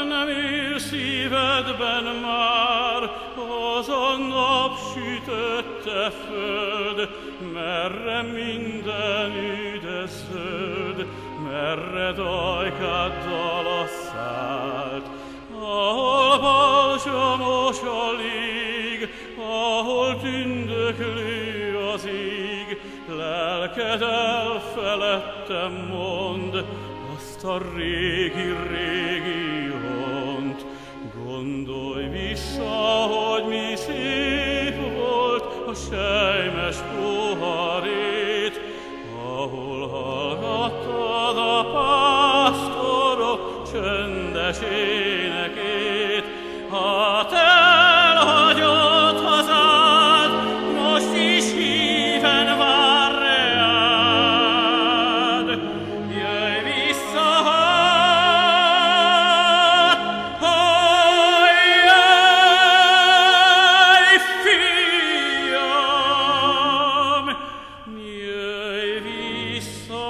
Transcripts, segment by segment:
nem él szívedben már az a napsütötte föld, merre minden üde zöld, merre dajkáddal a szállt, ahol balzsamos a lég, ahol tündöklő az ég, lelked elfeledtem mond, azt a régi hont. Gondolj vissza, hogy mi szép volt a selymes poharét, ahol hallgattad a pásztorok csöndes énekét. Hát elhagyott hazád, most is híven vár reád. Jöjj vissza, hát, jöjj, fiam, jöjj vissza.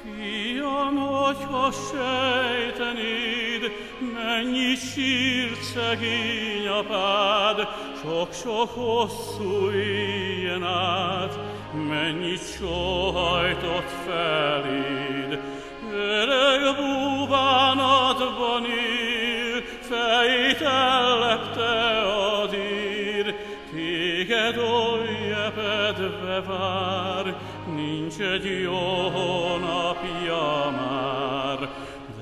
Fiam, hogyha sejtenéd, mennyit sírt szegény apád, sok-sok hosszú éjjen át, mennyit sóhajtott feléd. Öreg búvánatban él, fejét ellepte a dír, téged olyepedve vár, nincs egy jó napja már,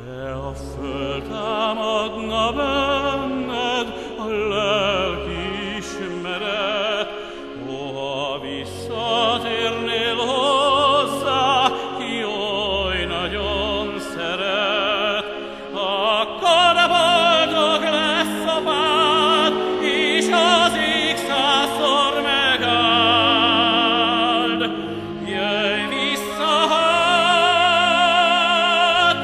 de a föld támadna benned a lelki ismeret. Ó, ha visszatérnél hozzá, ki oly nagyon szeret, akkor boldog lesz apád, és az ég százszor megáld. Jöjj vissza, hát,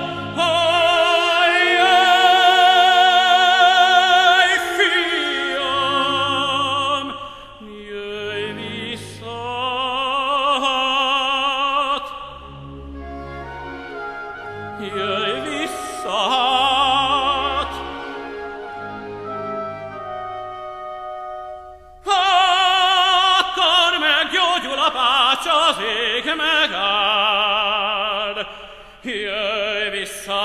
jöjj, fiam, jöjj vissza, hát, jöjj vissza, hát. Akkor meggyógyul a pács, az ég megáld. Jöjj vissza,